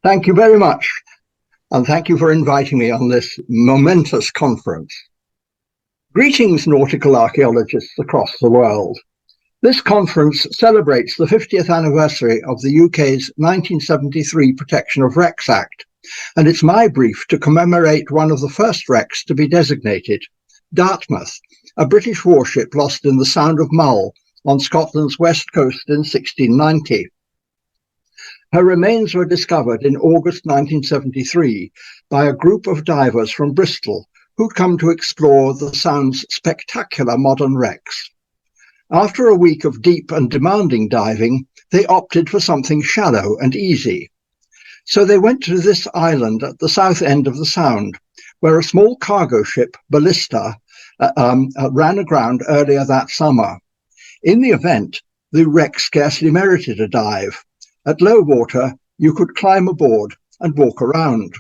Thank you very much, and thank you for inviting me on this momentous conference. Greetings, nautical archaeologists across the world. This conference celebrates the 50th anniversary of the UK's 1973 Protection of Wrecks Act, and it's my brief to commemorate one of the first wrecks to be designated, Dartmouth, a British warship lost in the Sound of Mull on Scotland's west coast in 1690. Her remains were discovered in August 1973 by a group of divers from Bristol who'd come to explore the Sound's spectacular modern wrecks. After a week of deep and demanding diving, they opted for something shallow and easy. So they went to this island at the south end of the Sound, where a small cargo ship, Ballista, ran aground earlier that summer. In the event, the wreck scarcely merited a dive. At low water, you could climb aboard and walk around.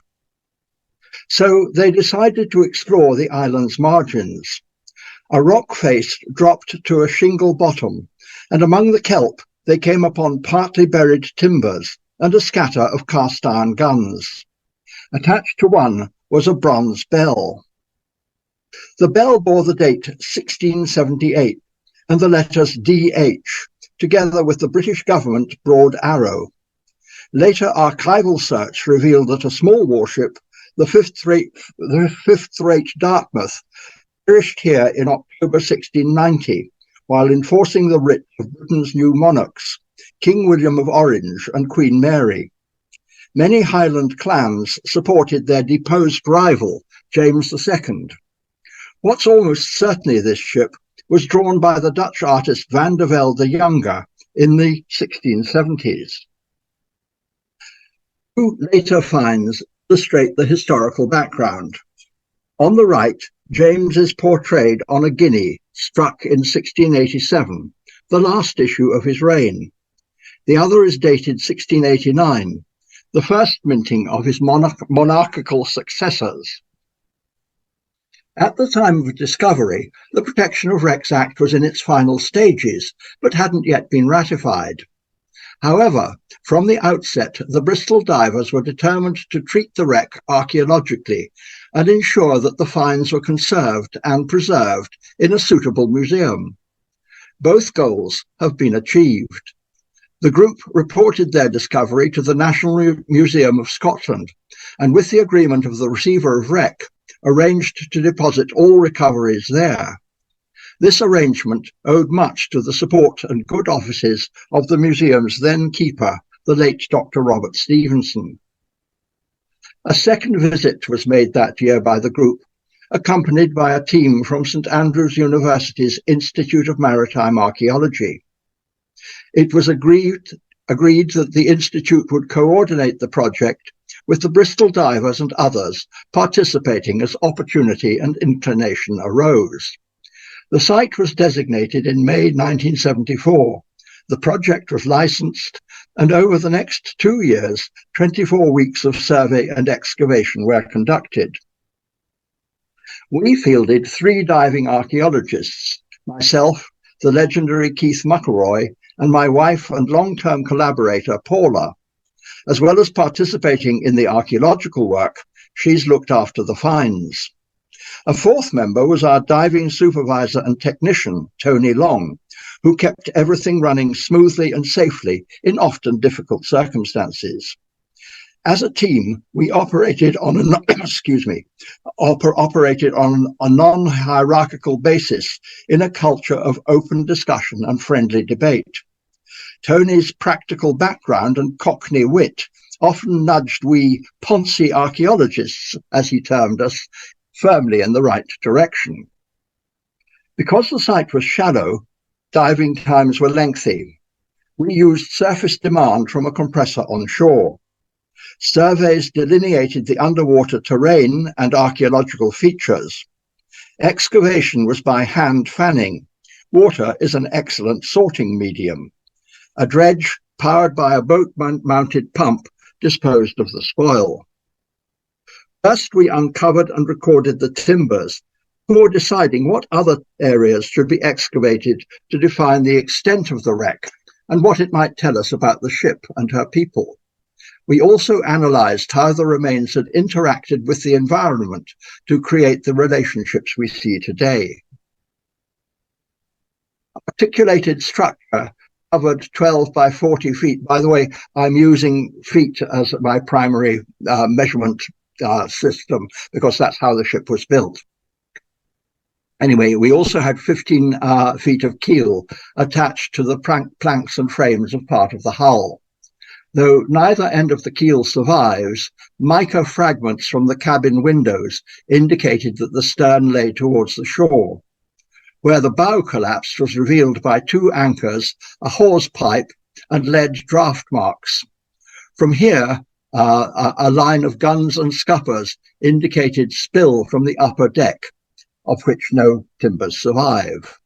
So they decided to explore the island's margins. A rock face dropped to a shingle bottom, and among the kelp they came upon partly buried timbers and a scatter of cast iron guns. Attached to one was a bronze bell. The bell bore the date 1678 and the letters DH, together with the British government broad arrow. Later archival search revealed that a small warship, the fifth-rate Dartmouth, perished here in October 1690, while enforcing the writ of Britain's new monarchs, King William of Orange and Queen Mary. Many Highland clans supported their deposed rival, James II. What's almost certainly this ship was drawn by the Dutch artist Van der Velde the Younger in the 1670s. Two later finds illustrate the historical background. On the right, James is portrayed on a guinea struck in 1687, the last issue of his reign. The other is dated 1689, the first minting of his monarchical successors. At the time of discovery, the Protection of Wrecks Act was in its final stages, but hadn't yet been ratified. However, from the outset, the Bristol divers were determined to treat the wreck archaeologically and ensure that the finds were conserved and preserved in a suitable museum. Both goals have been achieved. The group reported their discovery to the National Museum of Scotland, and with the agreement of the receiver of wreck, arranged to deposit all recoveries there. This arrangement owed much to the support and good offices of the museum's then keeper, the late Dr. Robert Stevenson. A second visit was made that year by the group, accompanied by a team from St Andrews University's Institute of Maritime Archaeology. It was agreed that the Institute would coordinate the project with the Bristol divers and others participating as opportunity and inclination arose. The site was designated in May 1974. The project was licensed, and over the next 2 years, 24 weeks of survey and excavation were conducted. We fielded 3 diving archaeologists, myself, the legendary Keith McElroy, and my wife and long-term collaborator, Paula. As well as participating in the archaeological work, she's looked after the finds. A fourth member was our diving supervisor and technician, Tony Long, who kept everything running smoothly and safely in often difficult circumstances. As a team, we operated on a non-hierarchical basis in a culture of open discussion and friendly debate. Tony's practical background and Cockney wit often nudged we poncy archaeologists, as he termed us, firmly in the right direction. Because the site was shallow, diving times were lengthy. We used surface demand from a compressor on shore. Surveys delineated the underwater terrain and archaeological features. Excavation was by hand fanning. Water is an excellent sorting medium. A dredge, powered by a boat-mounted pump, disposed of the spoil. First, we uncovered and recorded the timbers, before deciding what other areas should be excavated to define the extent of the wreck and what it might tell us about the ship and her people. We also analysed how the remains had interacted with the environment to create the relationships we see today. Articulated structure covered 12 by 40 feet. By the way, I'm using feet as my primary measurement system because that's how the ship was built. Anyway, we also had 15 feet of keel attached to the planks and frames of part of the hull. Though neither end of the keel survives, mica fragments from the cabin windows indicated that the stern lay towards the shore. Where the bow collapsed was revealed by 2 anchors, a hawse pipe, and lead draft marks. From here, a line of guns and scuppers indicated spill from the upper deck, of which no timbers survive.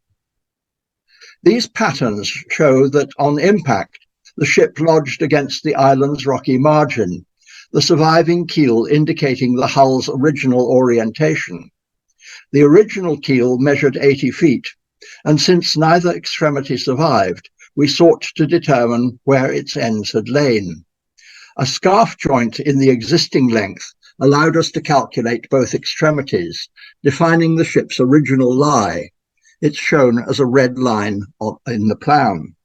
These patterns show that on impact, the ship lodged against the island's rocky margin, the surviving keel indicating the hull's original orientation. The original keel measured 80 feet, and since neither extremity survived, we sought to determine where its ends had lain. A scarf joint in the existing length allowed us to calculate both extremities, defining the ship's original lie. It's shown as a red line in the plan.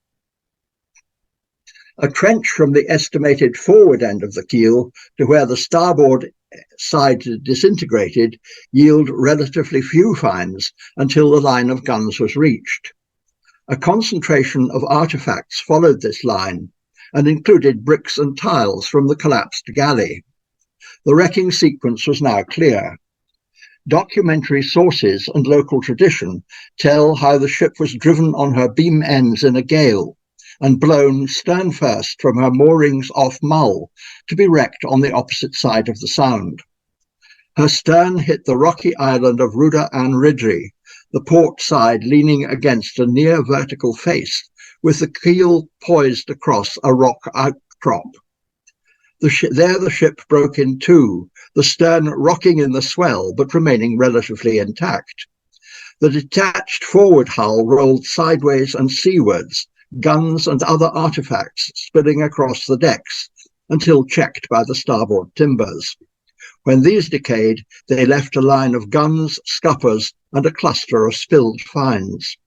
A trench from the estimated forward end of the keel to where the starboard side disintegrated yielded relatively few finds until the line of guns was reached. A concentration of artifacts followed this line and included bricks and tiles from the collapsed galley. The wrecking sequence was now clear. Documentary sources and local tradition tell how the ship was driven on her beam ends in a gale and blown stern first from her moorings off Mull to be wrecked on the opposite side of the Sound. Her stern hit the rocky island of Rhuda an Rhydri, the port side leaning against a near vertical face, with the keel poised across a rock outcrop. There the ship broke in two, the stern rocking in the swell but remaining relatively intact. The detached forward hull rolled sideways and seawards, guns and other artifacts spilling across the decks until checked by the starboard timbers. When these decayed, they left a line of guns, scuppers, and a cluster of spilled finds.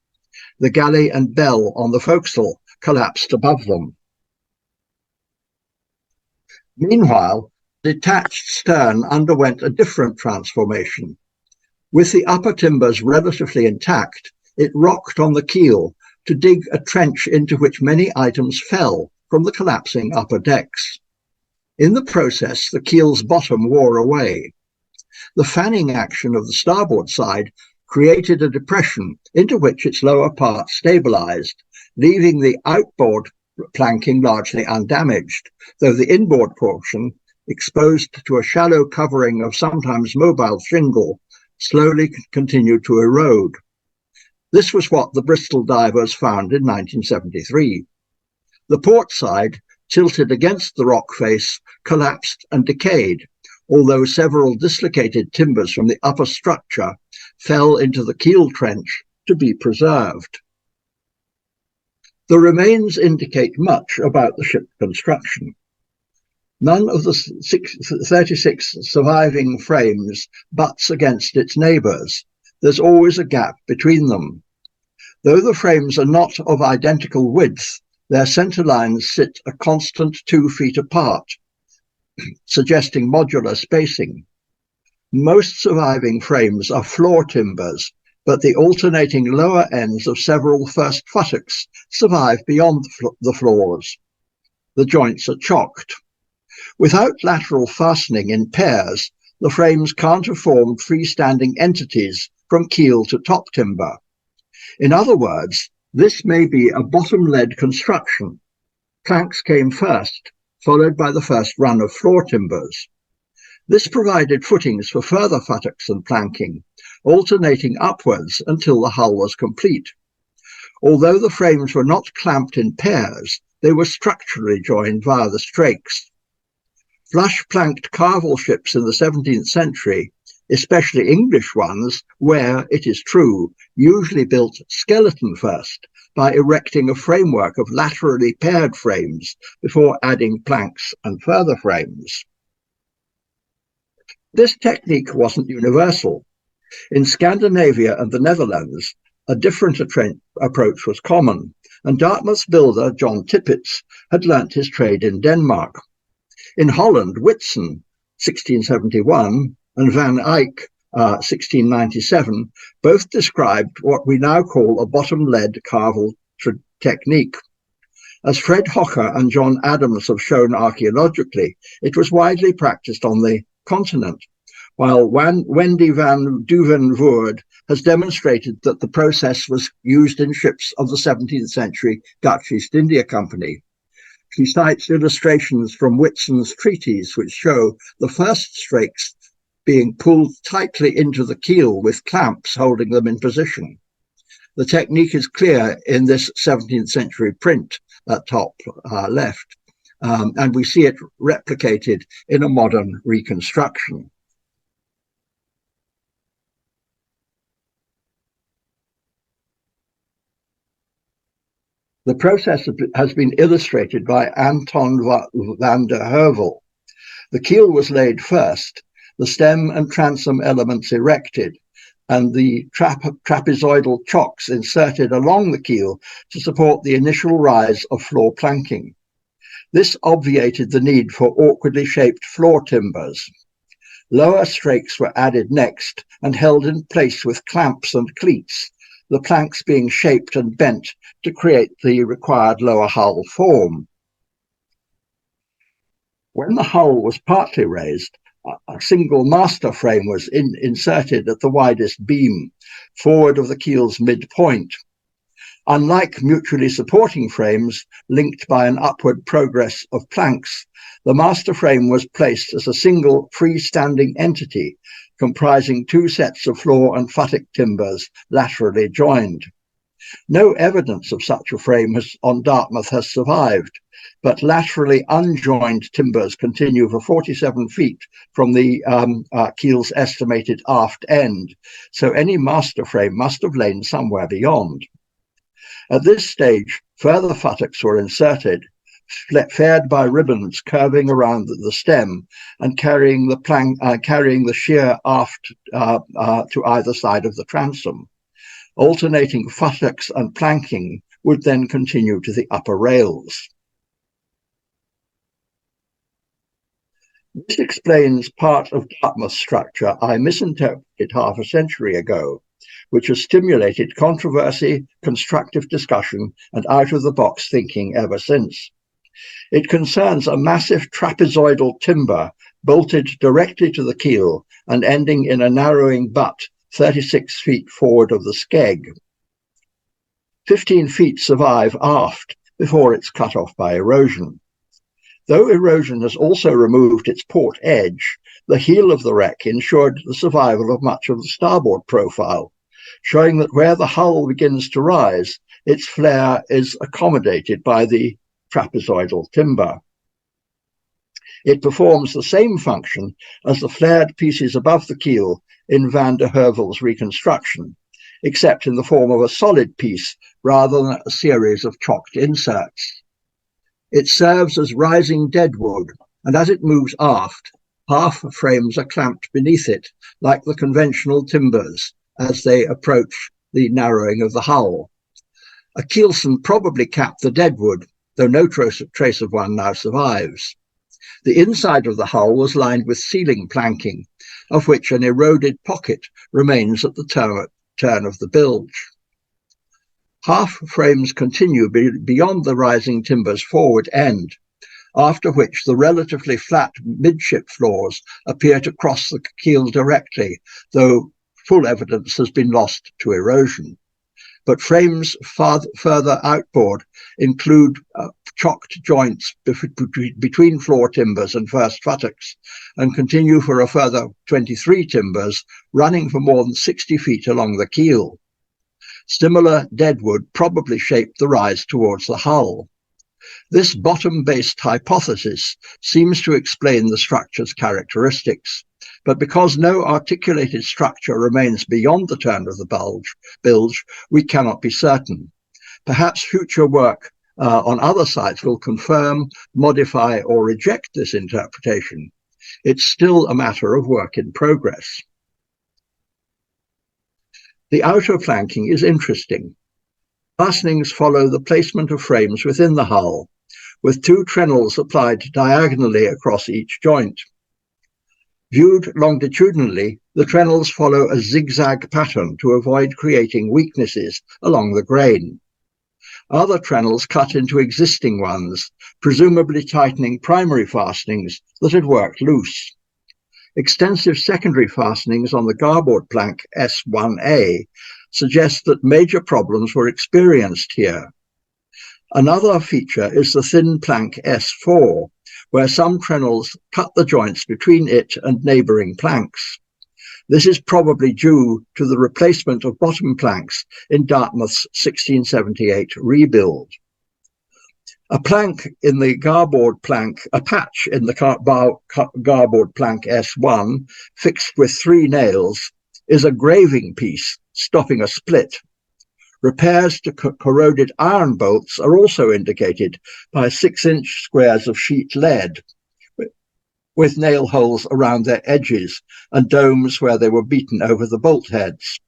The galley and bell on the forecastle collapsed above them. Meanwhile, the detached stern underwent a different transformation. With the upper timbers relatively intact, it rocked on the keel to dig a trench into which many items fell from the collapsing upper decks. In the process, the keel's bottom wore away. The fanning action of the starboard side created a depression into which its lower part stabilized, leaving the outboard planking largely undamaged, though the inboard portion, exposed to a shallow covering of sometimes mobile shingle, slowly continued to erode. This was what the Bristol divers found in 1973. The port side, tilted against the rock face, collapsed and decayed, although several dislocated timbers from the upper structure fell into the keel trench to be preserved. The remains indicate much about the ship's construction. None of the 36 surviving frames butts against its neighbours. There's always a gap between them. Though the frames are not of identical width, their centre lines sit a constant 2 feet apart, suggesting modular spacing. Most surviving frames are floor timbers, but the alternating lower ends of several first futtocks survive beyond the floors. The joints are chocked. Without lateral fastening in pairs, the frames can't have formed freestanding entities from keel to top timber. In other words, this may be a bottom-led construction. Planks came first, followed by the first run of floor timbers. This provided footings for further futtocks and planking, alternating upwards until the hull was complete. Although the frames were not clamped in pairs, they were structurally joined via the strakes. Flush-planked carvel ships in the 17th century, especially English ones, where, it is true, usually built skeleton first, by erecting a framework of laterally paired frames before adding planks and further frames. This technique wasn't universal. In Scandinavia and the Netherlands, a different approach was common, and Dartmouth's builder, John Tippets, had learnt his trade in Denmark. In Holland, Whitson, 1671, and Van Eyck, 1697, both described what we now call a bottom-lead carvel technique. As Fred Hocker and John Adams have shown archaeologically, it was widely practiced on the continent, while Wendy van Duvenvoorde has demonstrated that the process was used in ships of the 17th century Dutch East India Company. She cites illustrations from Whitson's treatise which show the first strakes being pulled tightly into the keel with clamps holding them in position. The technique is clear in this 17th century print at top left, and we see it replicated in a modern reconstruction. The process has been illustrated by Anton van der Heuvel. The keel was laid first, the stem and transom elements erected, and the trapezoidal chocks inserted along the keel to support the initial rise of floor planking. This obviated the need for awkwardly shaped floor timbers. Lower strakes were added next and held in place with clamps and cleats, the planks being shaped and bent to create the required lower hull form. When the hull was partly raised, a single master frame was inserted at the widest beam, forward of the keel's midpoint. Unlike mutually supporting frames linked by an upward progress of planks, the master frame was placed as a single freestanding entity, comprising two sets of floor and futtock timbers laterally joined. No evidence of such a frame on Dartmouth has survived, but laterally unjoined timbers continue for 47 feet from the keel's estimated aft end, so any master frame must have lain somewhere beyond. At this stage, further futtocks were inserted, faired by ribbons curving around the stem and carrying the sheer aft to either side of the transom. Alternating futtocks and planking would then continue to the upper rails. This explains part of Dartmouth's structure I misinterpreted half a century ago, which has stimulated controversy, constructive discussion, and out-of-the-box thinking ever since. It concerns a massive trapezoidal timber bolted directly to the keel and ending in a narrowing butt 36 feet forward of the skeg. 15 feet survive aft before it's cut off by erosion. Though erosion has also removed its port edge, the heel of the wreck ensured the survival of much of the starboard profile, showing that where the hull begins to rise, its flare is accommodated by the trapezoidal timber. It performs the same function as the flared pieces above the keel in van der Heuvel's reconstruction, except in the form of a solid piece rather than a series of chalked inserts. It serves as rising deadwood, and as it moves aft, half frames are clamped beneath it, like the conventional timbers, as they approach the narrowing of the hull. A keelson probably capped the deadwood, though no trace of one now survives. The inside of the hull was lined with ceiling planking, of which an eroded pocket remains at the turn of the bilge. Half frames continue beyond the rising timber's forward end, after which the relatively flat midship floors appear to cross the keel directly, though full evidence has been lost to erosion. But frames further outboard include chocked joints between floor timbers and first futtocks, and continue for a further 23 timbers running for more than 60 feet along the keel. Similar deadwood probably shaped the rise towards the hull. This bottom-based hypothesis seems to explain the structure's characteristics, but because no articulated structure remains beyond the turn of the bilge, we cannot be certain. Perhaps future work on other sites will confirm, modify, or reject this interpretation. It's still a matter of work in progress. The outer planking is interesting. Fastenings follow the placement of frames within the hull, with two trennels applied diagonally across each joint. Viewed longitudinally, the trennels follow a zigzag pattern to avoid creating weaknesses along the grain. Other trennels cut into existing ones, presumably tightening primary fastenings that had worked loose. Extensive secondary fastenings on the garboard plank S1A suggest that major problems were experienced here. Another feature is the thin plank S4, where some trennels cut the joints between it and neighbouring planks. This is probably due to the replacement of bottom planks in Dartmouth's 1678 rebuild. A plank in the garboard plank, a patch in the garboard plank S1, fixed with 3 nails, is a graving piece stopping a split. Repairs to corroded iron bolts are also indicated by 6-inch squares of sheet lead, with nail holes around their edges and domes where they were beaten over the bolt heads.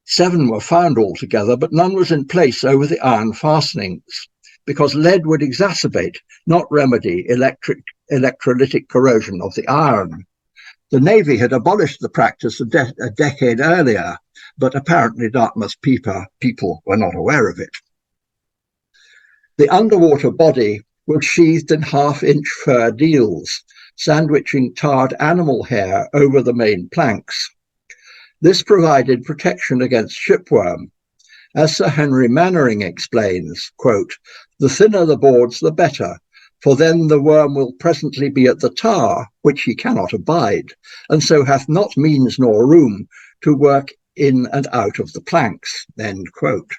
7 were found altogether, but none was in place over the iron fastenings, because lead would exacerbate, not remedy, electrolytic corrosion of the iron. The Navy had abolished the practice a decade earlier, but apparently Dartmouth people were not aware of it. The underwater body was sheathed in 1/2-inch fir deals, sandwiching tarred animal hair over the main planks. This provided protection against shipworm. As Sir Henry Mannering explains, quote, "The thinner the boards, the better, for then the worm will presently be at the tar, which he cannot abide, and so hath not means nor room to work in and out of the planks," end quote.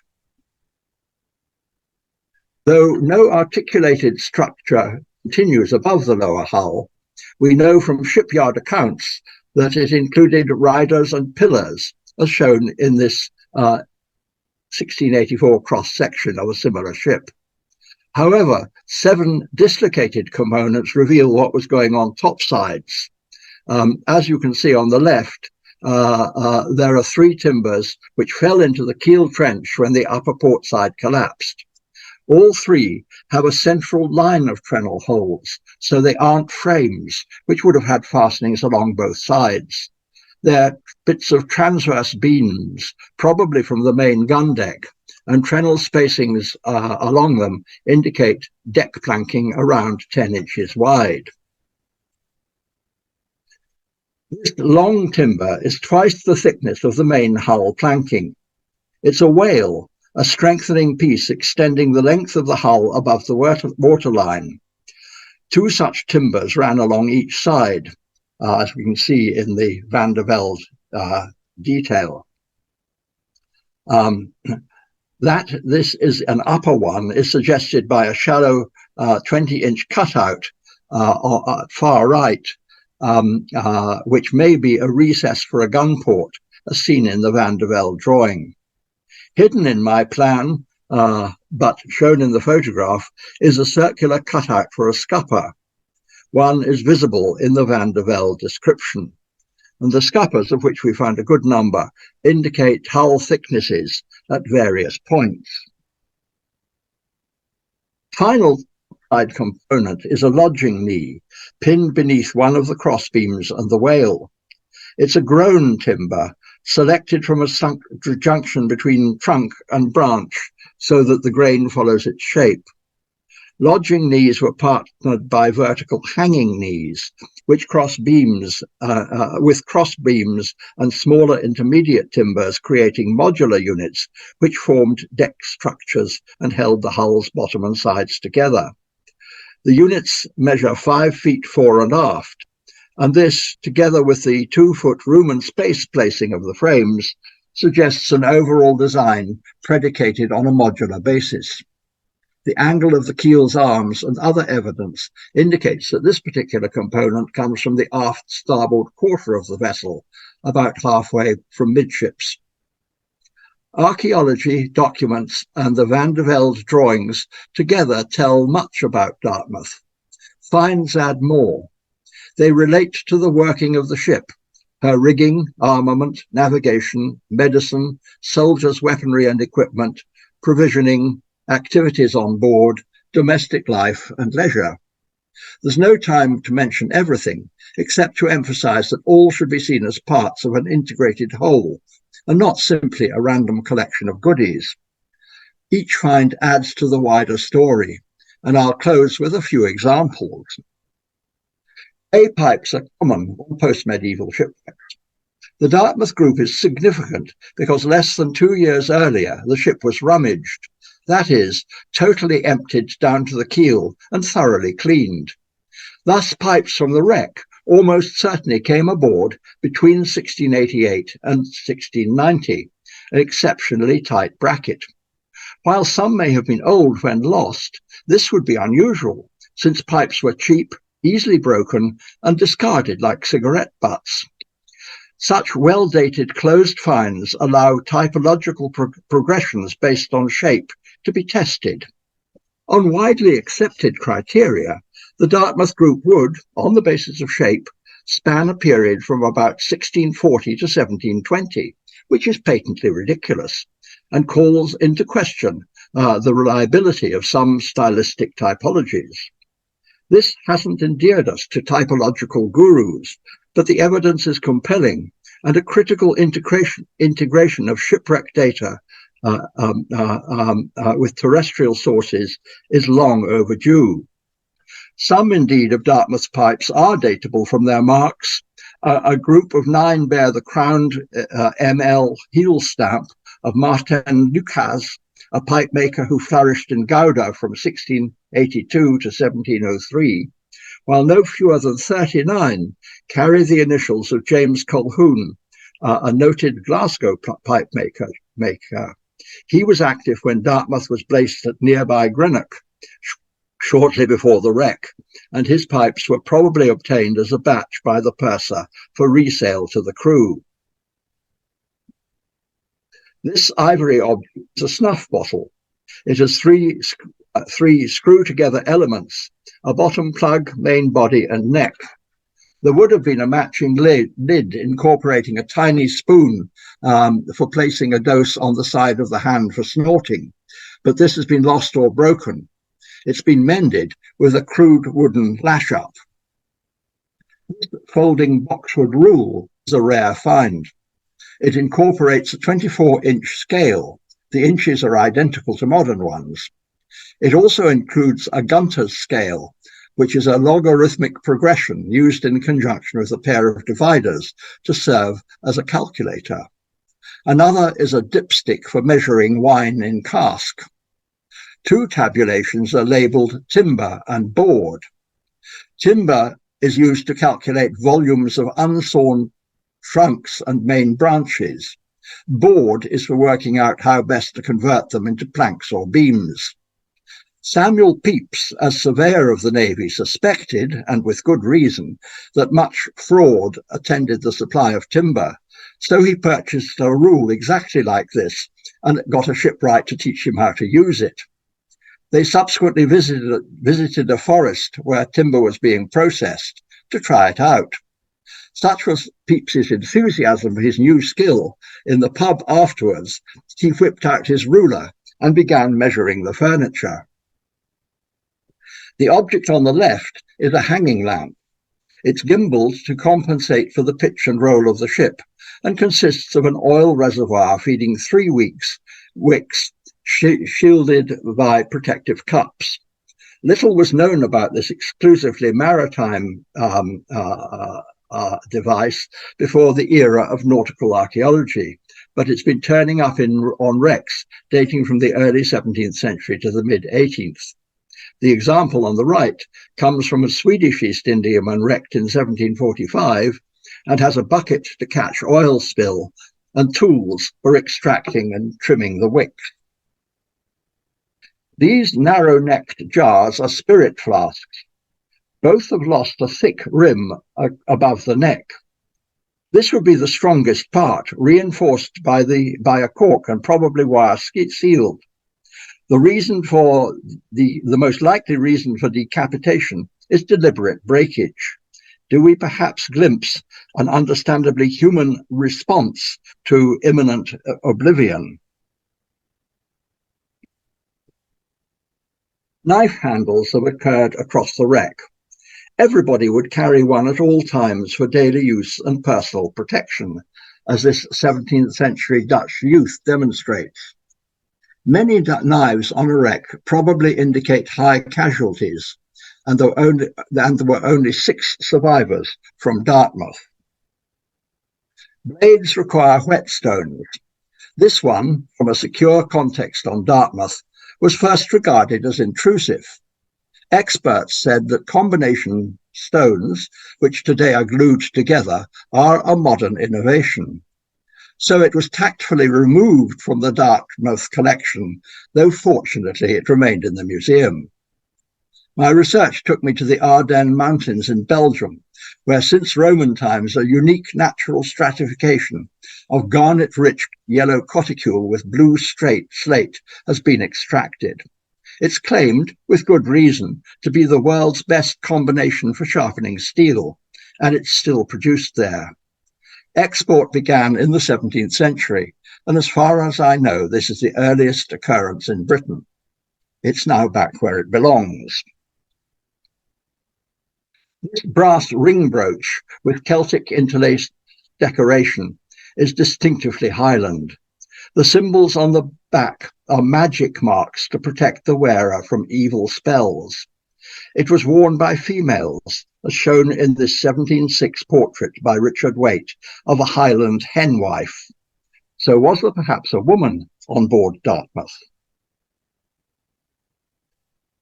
Though no articulated structure continues above the lower hull, we know from shipyard accounts that it included riders and pillars, as shown in this 1684 cross-section of a similar ship. However, 7 dislocated components reveal what was going on topsides. As you can see on the left, there are 3 timbers which fell into the keel trench when the upper port side collapsed. All 3 have a central line of trennel holes, so they aren't frames, which would have had fastenings along both sides. They're bits of transverse beams, probably from the main gun deck, and trennel spacings along them indicate deck planking around 10 inches wide. This long timber is twice the thickness of the main hull planking. It's a whale, a strengthening piece extending the length of the hull above the waterline. 2 such timbers ran along each side, as we can see in the Van der Velde detail. That this is an upper one is suggested by a shallow 20-inch cutout far right, which may be a recess for a gun port, as seen in the Van der Velde drawing. Hidden in my plan, but shown in the photograph, is a circular cutout for a scupper. One is visible in the Van der Velde description. And the scuppers, of which we found a good number, indicate hull thicknesses at various points. Final side component is a lodging knee, pinned beneath one of the crossbeams and the whale. It's a grown timber, selected from a junction between trunk and branch, so that the grain follows its shape. Lodging knees were partnered by vertical hanging knees, which cross beams with cross beams and smaller intermediate timbers, creating modular units which formed deck structures and held the hull's bottom and sides together. The units measure 5 feet fore and aft, and this, together with the 2-foot room and space placing of the frames, suggests an overall design predicated on a modular basis. The angle of the keel's arms and other evidence indicates that this particular component comes from the aft starboard quarter of the vessel, about halfway from midships. Archaeology documents and the Van der Velde drawings together tell much about Dartmouth. Finds add more. They relate to the working of the ship, her rigging, armament, navigation, medicine, soldiers' weaponry and equipment, provisioning, activities on board, domestic life and leisure. There's no time to mention everything, except to emphasize that all should be seen as parts of an integrated whole, and not simply a random collection of goodies. Each find adds to the wider story, and I'll close with a few examples. A-pipes are common on post-medieval shipwrecks. The Dartmouth group is significant because less than 2 years earlier the ship was rummaged, that is, totally emptied down to the keel and thoroughly cleaned. Thus pipes from the wreck almost certainly came aboard between 1688 and 1690, an exceptionally tight bracket. While some may have been old when lost, this would be unusual, since pipes were cheap, easily broken, and discarded like cigarette butts. Such well-dated closed finds allow typological progressions based on shape to be tested. On widely accepted criteria, the Dartmouth group would, on the basis of shape, span a period from about 1640 to 1720, which is patently ridiculous, and calls into question the reliability of some stylistic typologies. This hasn't endeared us to typological gurus, but the evidence is compelling, and a critical integration of shipwreck data with terrestrial sources is long overdue. Some, indeed, of Dartmouth's pipes are datable from their marks. A group of 9 bear the crowned ML heel stamp of Martin Lucas, a pipe maker who flourished in Gouda from 1682 to 1703, while no fewer than 39 carry the initials of James Colquhoun, a noted Glasgow pipe maker. He was active when Dartmouth was placed at nearby Greenock, shortly before the wreck, and his pipes were probably obtained as a batch by the purser for resale to the crew. This ivory object is a snuff bottle. It has three screw-together elements, a bottom plug, main body, and neck. There would have been a matching lid incorporating a tiny spoon for placing a dose on the side of the hand for snorting, but this has been lost or broken. It's been mended with a crude wooden lash-up. This folding boxwood rule is a rare find. It incorporates a 24-inch scale. The inches are identical to modern ones. It also includes a Gunter's scale, which is a logarithmic progression used in conjunction with a pair of dividers to serve as a calculator. Another is a dipstick for measuring wine in cask. 2 tabulations are labelled timber and board. Timber is used to calculate volumes of unsawn trunks and main branches. Board is for working out how best to convert them into planks or beams. Samuel Pepys, as surveyor of the Navy, suspected, and with good reason, that much fraud attended the supply of timber, so he purchased a rule exactly like this and got a shipwright to teach him how to use it. They subsequently visited a forest where timber was being processed to try it out. Such was Pepys's enthusiasm for his new skill. In the pub afterwards, he whipped out his ruler and began measuring the furniture. The object on the left is a hanging lamp. It's gimbaled to compensate for the pitch and roll of the ship and consists of an oil reservoir feeding 3 wicks shielded by protective cups. Little was known about this exclusively maritime device before the era of nautical archaeology, but it's been turning up on wrecks dating from the early 17th century to the mid-18th. The example on the right comes from a Swedish East Indiaman wrecked in 1745 and has a bucket to catch oil spill and tools for extracting and trimming the wick. These narrow-necked jars are spirit flasks. Both have lost a thick rim above the neck. This would be the strongest part, reinforced by a cork and probably wire sealed. The reason for the most likely reason for decapitation is deliberate breakage. Do we perhaps glimpse an understandably human response to imminent oblivion? Knife handles have occurred across the wreck. Everybody would carry one at all times for daily use and personal protection, as this 17th century Dutch youth demonstrates. Many knives on a wreck probably indicate high casualties, and there were only 6 survivors from Dartmouth. Blades require whetstones. This one, from a secure context on Dartmouth, was first regarded as intrusive. Experts said that combination stones, which today are glued together, are a modern innovation. So it was tactfully removed from the Dartmouth collection, though fortunately it remained in the museum. My research took me to the Ardennes Mountains in Belgium, where since Roman times a unique natural stratification of garnet-rich yellow coticule with blue slate has been extracted. It's claimed, with good reason, to be the world's best combination for sharpening steel, and it's still produced there. Export began in the 17th century, and as far as I know, this is the earliest occurrence in Britain. It's now back where it belongs. This brass ring brooch with Celtic interlaced decoration is distinctively Highland. The symbols on the back are magic marks to protect the wearer from evil spells. It was worn by females, as shown in this 1706 portrait by Richard Waite of a Highland henwife. So was there perhaps a woman on board Dartmouth?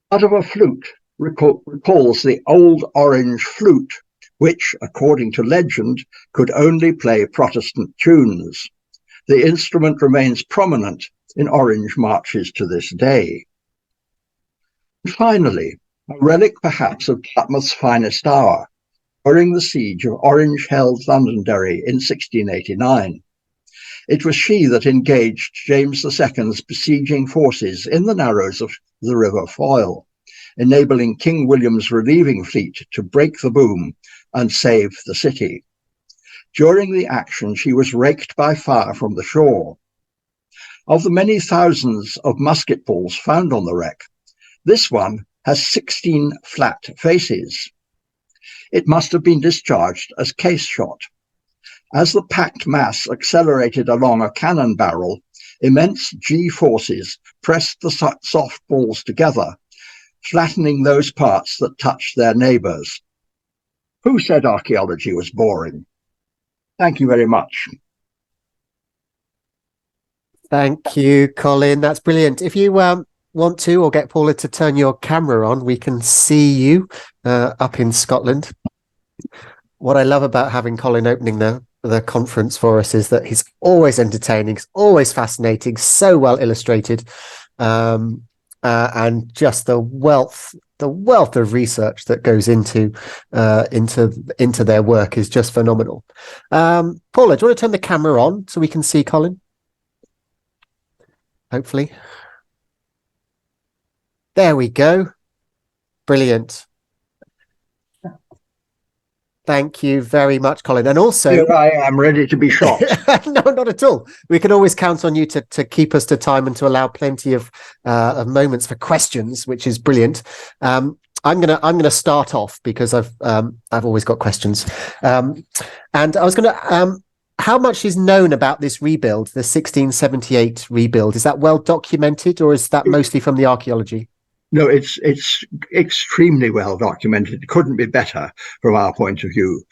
Part of a flute recalls the old orange flute, which, according to legend, could only play Protestant tunes. The instrument remains prominent in Orange marches to this day. And finally, a relic perhaps of Dartmouth's finest hour, during the siege of Orange-held Londonderry in 1689. It was she that engaged James II's besieging forces in the narrows of the River Foyle, enabling King William's relieving fleet to break the boom and save the city. During the action, she was raked by fire from the shore. Of the many thousands of musket balls found on the wreck, this one has 16 flat faces. It must have been discharged as case shot. As the packed mass accelerated along a cannon barrel, immense G-forces pressed the soft balls together, flattening those parts that touched their neighbours. Who said archaeology was boring? Thank you very much. Thank you, Colin. That's brilliant. If you want to, or get Paula to turn your camera on, we can see you up in Scotland. What I love about having Colin opening the conference for us is that he's always entertaining, he's always fascinating, so well illustrated, and just the wealth of research that goes into their work is just phenomenal. Paula, do you want to turn the camera on so we can see Colin? Hopefully. There we go. Brilliant. Thank you very much, Colin. And also, here I am ready to be shot. No, not at all. We can always count on you to keep us to time and to allow plenty of moments for questions, which is brilliant. I'm gonna start off because I've always got questions. And I was gonna how much is known about this rebuild, the 1678 rebuild? Is that well documented, or is that mostly from the archaeology? No, it's extremely well documented. It couldn't be better from our point of view.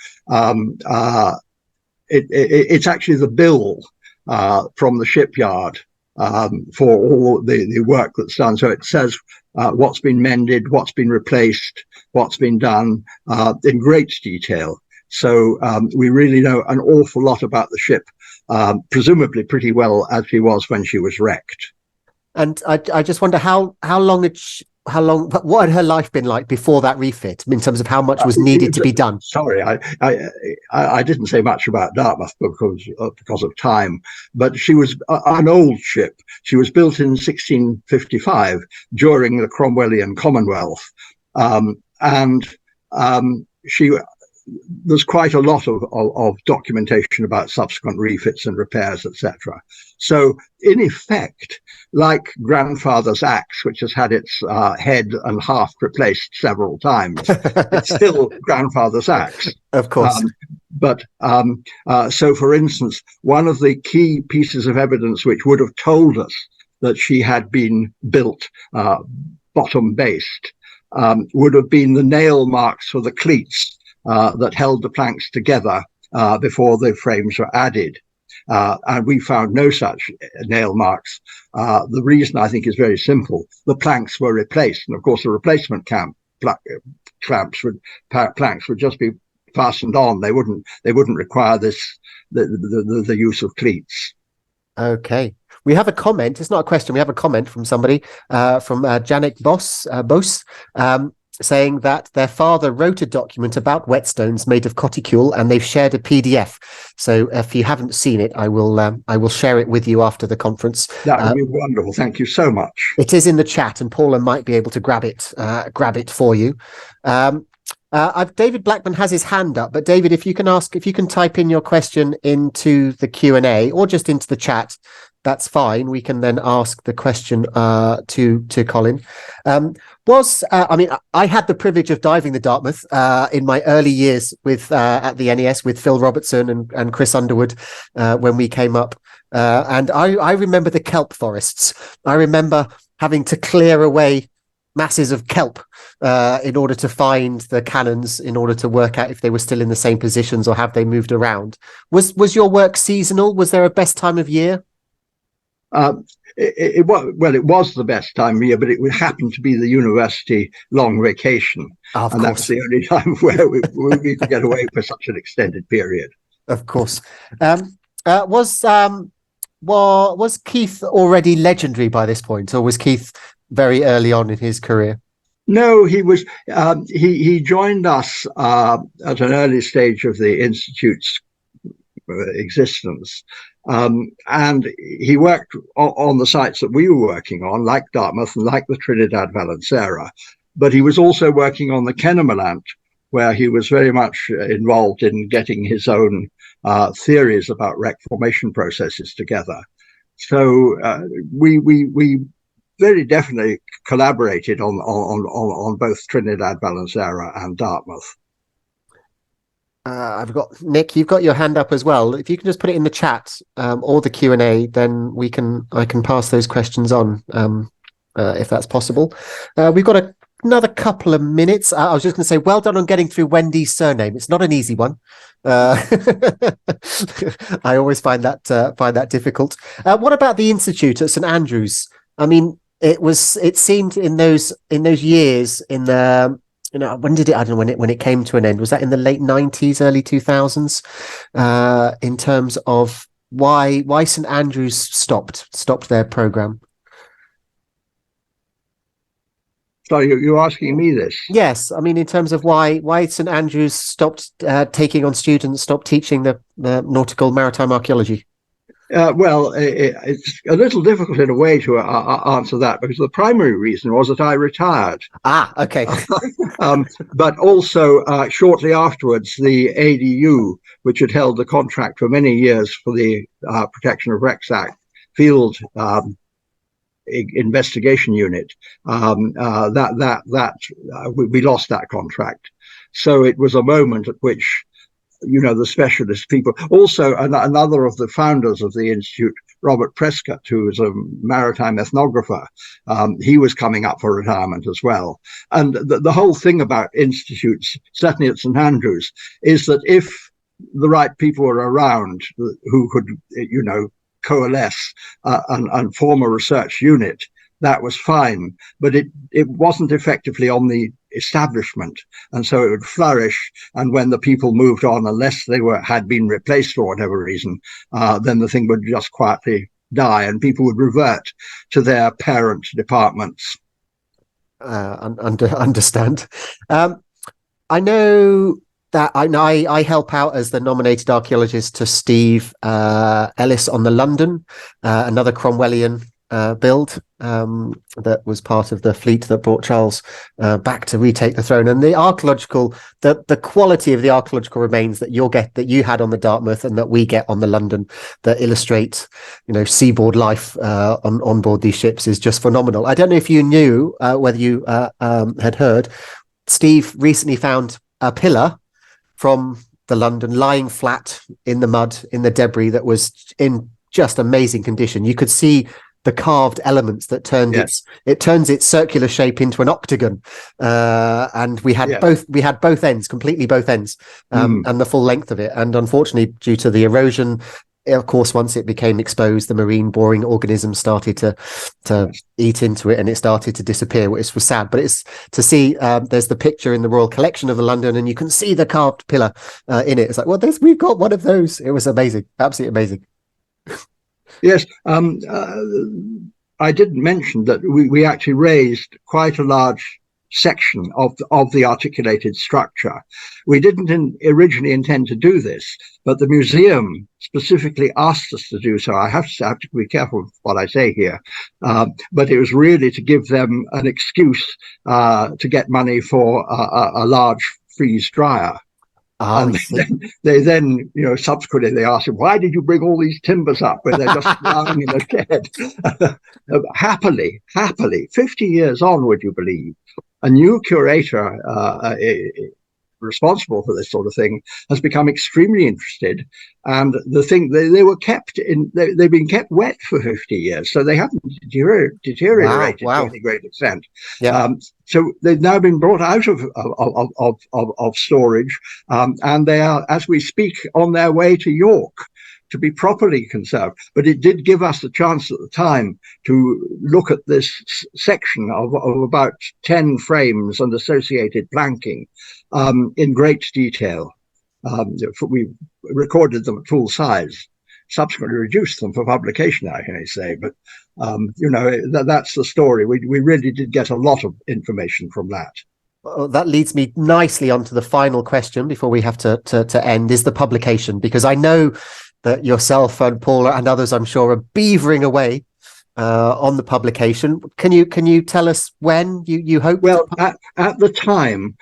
It's actually the bill from the shipyard for all the work that's done. So it says what's been mended, what's been replaced, what's been done in great detail. So we really know an awful lot about the ship, presumably pretty well as she was when she was wrecked. And I just wonder what had her life been like before that refit in terms of how much was needed to be done? Sorry, I didn't say much about Dartmouth because of time, but she was an old ship. She was built in 1655 during the Cromwellian Commonwealth, and she. There's quite a lot of documentation about subsequent refits and repairs, etc. So, in effect, like grandfather's axe, which has had its head and haft replaced several times, it's still grandfather's axe. Of course. So, for instance, one of the key pieces of evidence which would have told us that she had been built bottom-based would have been the nail marks for the cleats that held the planks together before the frames were added. And we found no such nail marks. The reason, I think, is very simple. The planks were replaced. And of course, the replacement planks would just be fastened on. They wouldn't require the use of cleats. Okay. We have a comment. It's not a question. We have a comment from somebody, from Janek Bose, saying that their father wrote a document about whetstones made of coticule, and they've shared a PDF. So if you haven't seen it, I will share it with you after the conference. That would be wonderful. Thank you so much. It is in the chat, and Paula might be able to grab it for you. David Blackman has his hand up, but David, if you can type in your question into the Q&A or just into the chat, that's fine. We can then ask the question to Colin. I had the privilege of diving the Dartmouth in my early years with at the NAS with Phil Robertson and Chris Underwood when we came up. And I remember the kelp forests. I remember having to clear away masses of kelp in order to find the cannons, in order to work out if they were still in the same positions or have they moved around. Was your work seasonal? Was there a best time of year? It was the best time of year, but it would happen to be the university long vacation. And that's the only time where we could get away for such an extended period. Of course. Was Keith already legendary by this point, or was Keith very early on in his career? No, he was. He joined us at an early stage of the Institute's existence. And he worked on the sites that we were working on, like Dartmouth and like the Trinidad Valancera. But he was also working on the Kennemerland, where he was very much involved in getting his own theories about wreck formation processes together. So we very definitely collaborated on both Trinidad Valancera and Dartmouth. I've got Nick. You've got your hand up as well. If you can just put it in the chat or the Q&A, then I can pass those questions on if that's possible. We've got another couple of minutes. I was just going to say, well done on getting through Wendy's surname. It's not an easy one. I always find that difficult. What about the Institute at St Andrews? I mean, it seemed in those years in the. When did it? I don't know when it came to an end. Was that in the late 90s, early 2000s? In terms of why St Andrews stopped their program. Sorry, you're asking me this? Yes, I mean in terms of why St Andrews stopped taking on students, stopped teaching the nautical maritime archaeology. It's a little difficult in a way to answer that, because the primary reason was that I retired. Okay. But also shortly afterwards, the ADU, which had held the contract for many years for the Protection of Wrecks Act field investigation unit, we lost that contract. So it was a moment at which the specialist people. Also, another of the founders of the Institute, Robert Prescott, who was a maritime ethnographer, he was coming up for retirement as well. And the whole thing about institutes, certainly at St Andrews, is that if the right people were around who could, coalesce and form a research unit, that was fine. But it wasn't effectively on the establishment, and so it would flourish. And when the people moved on, unless they had been replaced for whatever reason, then the thing would just quietly die and people would revert to their parent departments. Understand. I know that I help out as the nominated archaeologist to Steve Ellis on the London, another Cromwellian build that was part of the fleet that brought Charles back to retake the throne. And the archaeological, the quality of the archaeological remains that you had on the Dartmouth and that we get on the London, that illustrate, seaboard life on board these ships, is just phenomenal. I don't know if you knew, whether you had heard, Steve recently found a pillar from the London lying flat in the mud, in the debris, that was in just amazing condition. You could see the carved elements that turned it turns its circular shape into an octagon, and we had both ends, completely both ends, and the full length of it. And unfortunately, due to the erosion, of course, once it became exposed, the marine boring organisms started to eat into it, and it started to disappear, which was sad. But it's to see, there's the picture in the Royal Collection of the London, and you can see the carved pillar in it. It's like, well, we've got one of those. It was amazing, absolutely amazing. Yes, I didn't mention that we actually raised quite a large section of the articulated structure. We didn't originally intend to do this, but the museum specifically asked us to do so. I have to be careful with what I say here, but it was really to give them an excuse to get money for a large freeze dryer. And they then, subsequently they asked him, why did you bring all these timbers up where they're just lying in a shed? Happily, 50 years on, would you believe, a new curator responsible for this sort of thing has become extremely interested. And the thing, they were kept they've been kept wet for 50 years, so they haven't deteriorated to any great extent. So they've now been brought out of storage, and they are, as we speak, on their way to York to be properly conserved. But it did give us the chance at the time to look at this section of about 10 frames and associated planking in great detail. We recorded them at full size, subsequently reduced them for publication, I can say. But, that's the story. We really did get a lot of information from that. Well, that leads me nicely onto the final question before we have to end, is the publication, because I know that yourself and Paula and others, I'm sure, are beavering away on the publication. Can you tell us when you hope? Well, at the time,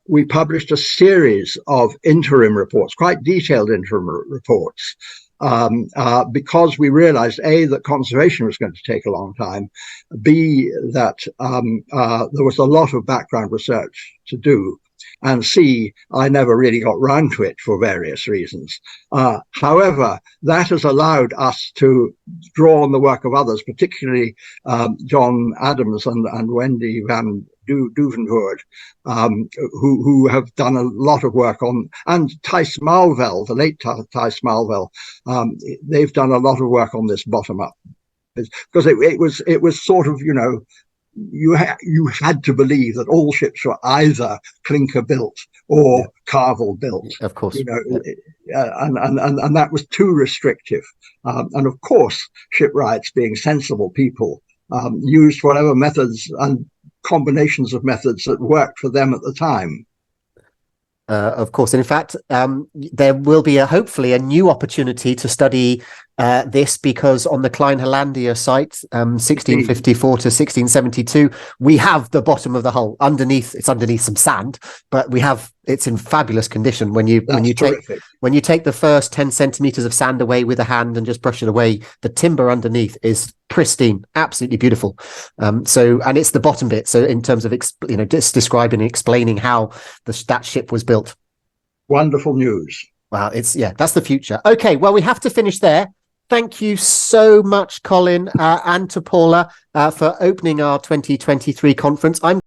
we published a series of interim reports, quite detailed interim reports, because we realized, A, that conservation was going to take a long time, B, that there was a lot of background research to do, and C, I never really got round to it for various reasons. However, that has allowed us to draw on the work of others, particularly John Adams and Wendy van Duvenvoort, who have done a lot of work on, and Thijs Malvel, the late Thijs Malvel, they've done a lot of work on this bottom up, because it was sort of, you had to believe that all ships were either clinker built or carvel built, of course, and that was too restrictive. And of course, shipwrights, being sensible people, used whatever methods and combinations of methods that worked for them at the time. Of course, and in fact, there will be hopefully a new opportunity to study this, because on the Klein Hollandia site, 1654 to 1672, we have the bottom of the hull underneath. It's underneath some sand, but it's in fabulous condition. When you take the first 10 centimeters of sand away with a hand and just brush it away, the timber underneath is pristine, absolutely beautiful. And it's the bottom bit. So in terms of just describing and explaining how that ship was built. Wonderful news. Wow, that's the future. Okay, well, we have to finish there. Thank you so much, Colin, and to Paula, for opening our 2023 conference. I'm